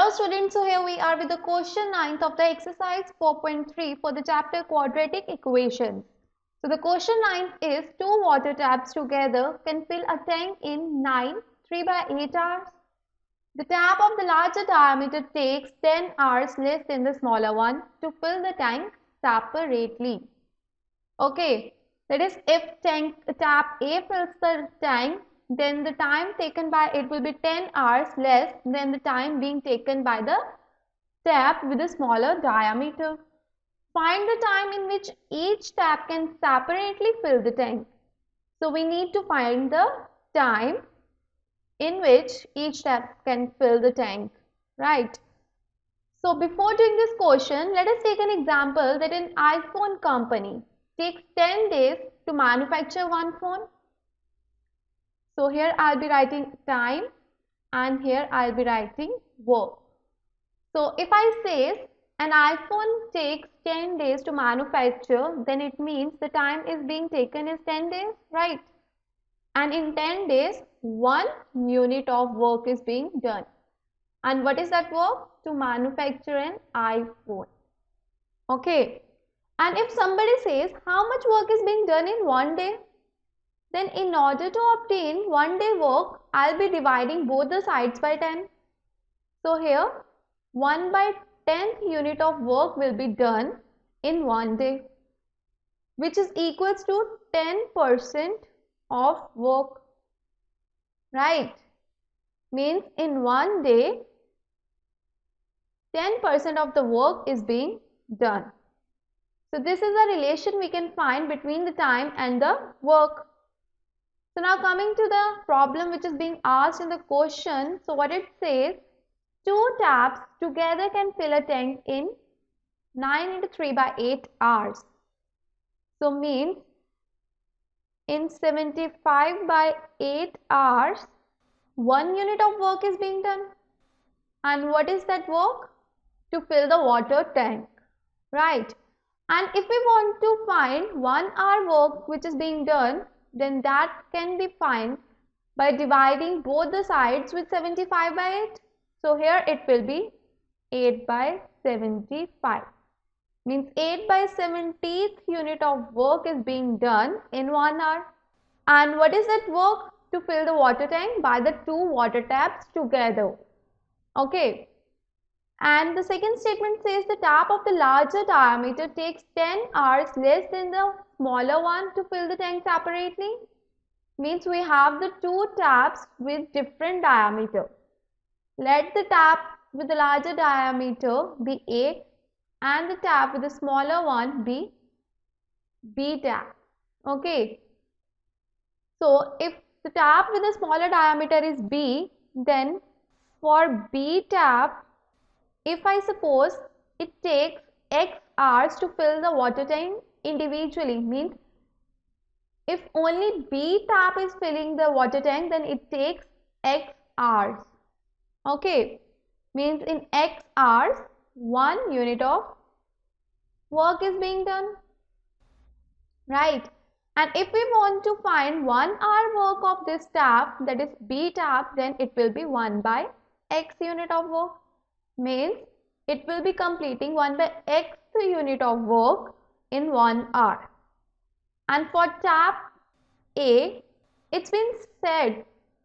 Hello students, so here we are with the question 9th of the exercise 4.3 for the chapter Quadratic Equations. So the question 9 is two water taps together can fill a tank in 3/8 hours. The tap of the larger diameter takes 10 hours less than the smaller one to fill the tank separately. Okay, that is if tap A fills the tank, then the time taken by it will be 10 hours less than the time being taken by the tap with a smaller diameter. Find the time in which each tap can separately fill the tank. So we need to find the time in which each tap can fill the tank, right? So before doing this question, let us take an example that an iPhone company takes 10 days to manufacture one phone. So here I'll be writing time and here I'll be writing work. So if I say an iPhone takes 10 days to manufacture, then it means the time is being taken is 10 days, right? And in 10 days, 1 unit of work is being done. And what is that work? To manufacture an iPhone. Okay. And if somebody says how much work is being done in one day, then in order to obtain 1 day work, I'll be dividing both the sides by 10. So here 1/10th unit of work will be done in 1 day, which is equals to 10% of work, right? Means in 1 day 10% of the work is being done. So this is a relation we can find between the time and the work. So now coming to the problem which is being asked in the question. So what it says, two taps together can fill a tank in 9 into 3/8 hours. So means in 75/8 hours, 1 unit of work is being done. And what is that work? To fill the water tank, right? And if we want to find 1 hour work which is being done, then that can be found by dividing both the sides with 75/8. So here it will be 8/75. Means 8/70th unit of work is being done in 1 hour. And what is that work? To fill the water tank by the two water taps together. Okay. And the second statement says the tap of the larger diameter takes 10 hours less than the smaller one to fill the tank separately. Means we have the two taps with different diameter. Let the tap with the larger diameter be A and the tap with the smaller one be B tap. Okay. So if the tap with the smaller diameter is B, then for B tap, if I suppose it takes X hours to fill the water tank individually, means if only B tap is filling the water tank, then it takes X hours. Okay, means in X hours, 1 unit of work is being done, right? And if we want to find 1 hour work of this tap, that is B tap, then it will be 1/X unit of work. Means it will be completing 1/X unit of work in 1 hour. And for tap A, it's been said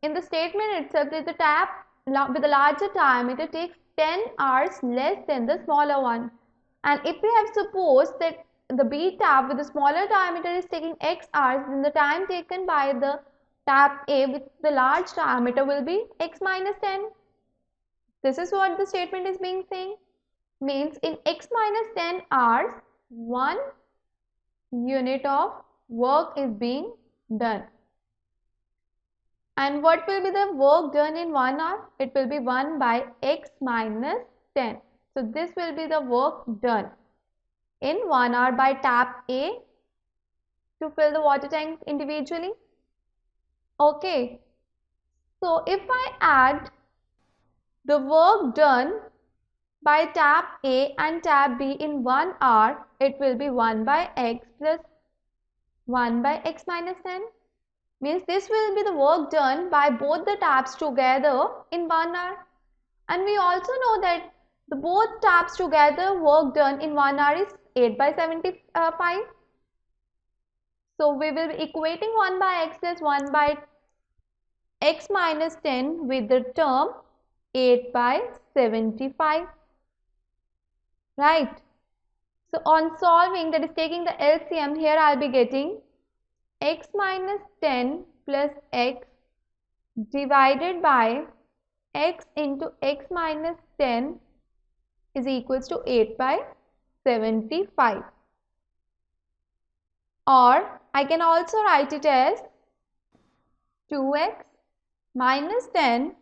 in the statement itself that the tap with the larger diameter takes 10 hours less than the smaller one. And if we have supposed that the B tap with the smaller diameter is taking X hours, then the time taken by the tap A with the large diameter will be X minus 10. This is what the statement is being saying. Means in X minus 10 hours, 1 unit of work is being done. And what will be the work done in 1 hour? It will be 1/X minus 10. So this will be the work done in 1 hour by tap A to fill the water tank individually. Okay. So if I add the work done by tap A and tap B in 1 hour, it will be 1/X plus 1/X minus 10. Means this will be the work done by both the taps together in 1 hour. And we also know that the both taps together work done in 1 hour is 8 by 75. So we will be equating 1 by x plus 1 by x minus 10 with the term 8 by 75. Right. So on solving, that is taking the LCM, here I will be getting x minus 10 plus x divided by x into x minus 10 is equals to 8 by 75. Or I can also write it as 2x minus 10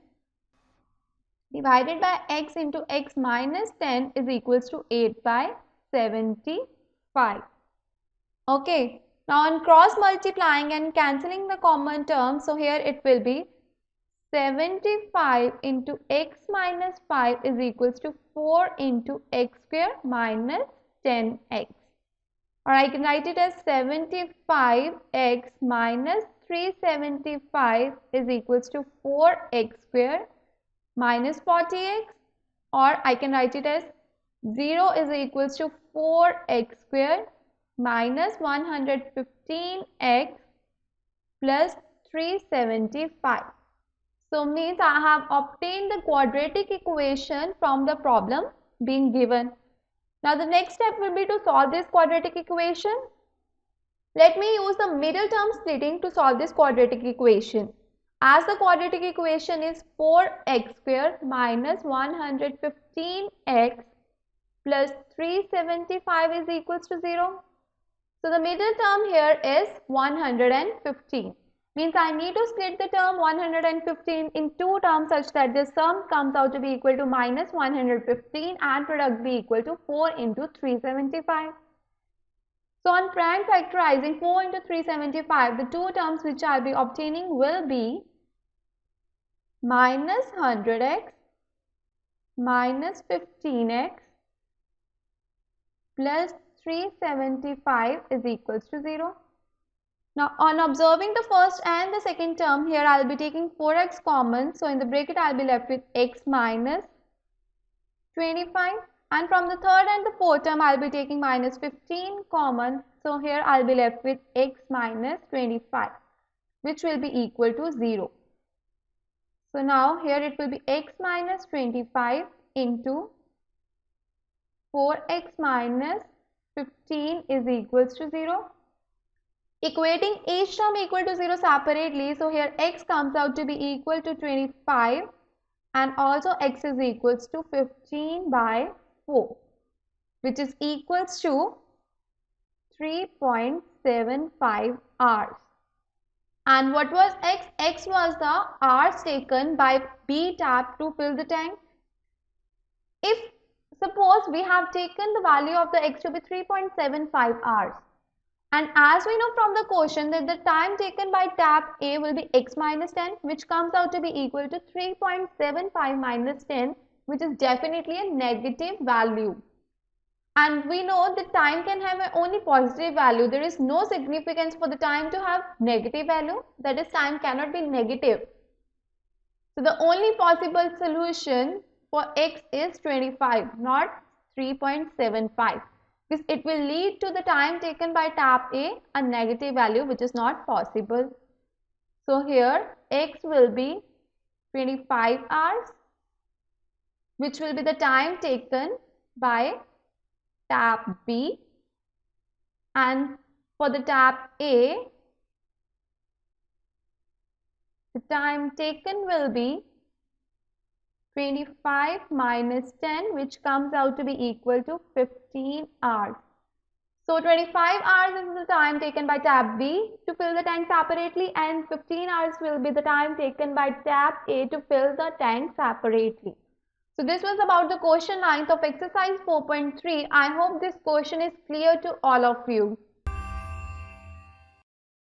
divided by x into x minus 10 is equals to 8 by 75. Okay. Now on cross multiplying and cancelling the common terms, so here it will be 75 into x minus 5 is equals to 4 into x square minus 10x. Or I can write it as 75x minus 375 is equals to 4x square minus 40x. Or I can write it as 0 is equals to 4x square minus 115x plus 375. So means I have obtained the quadratic equation from the problem being given. Now the next step will be to solve this quadratic equation. Let me use the middle term splitting to solve this quadratic equation. As the quadratic equation is 4x square minus 115x plus 375 is equals to 0. So the middle term here is 115. Means I need to split the term 115 in two terms such that the sum comes out to be equal to minus 115 and product be equal to 4 into 375. So on prime factorizing 4 into 375, the two terms which I will be obtaining will be minus 100x minus 15x plus 375 is equals to 0. Now on observing the first and the second term, here I will be taking 4x common. So in the bracket I will be left with x minus 25, and from the third and the fourth term I will be taking minus 15 common. So here I will be left with x minus 25, which will be equal to 0. So now here it will be x minus 25 into 4x minus 15 is equals to 0. Equating each term equal to 0 separately, so here x comes out to be equal to 25 and also x is equals to 15 by 4, which is equals to 3.75 hours. And what was x? X was the hours taken by B tap to fill the tank. If suppose we have taken the value of the x to be 3.75 hours. And as we know from the question that the time taken by tap A will be x minus 10, which comes out to be equal to 3.75 minus 10, which is definitely a negative value. And we know that time can have only positive value. There is no significance for the time to have negative value. That is, time cannot be negative. So the only possible solution for x is 25, not 3.75. Because it will lead to the time taken by tap A negative value, which is not possible. So here x will be 25 hours, which will be the time taken by tap B, and for the tap A, the time taken will be 25 minus 10, which comes out to be equal to 15 hours. So 25 hours is the time taken by tap B to fill the tank separately, and 15 hours will be the time taken by tap A to fill the tank separately. So this was about the question 9th of exercise 4.3. I hope this question is clear to all of you.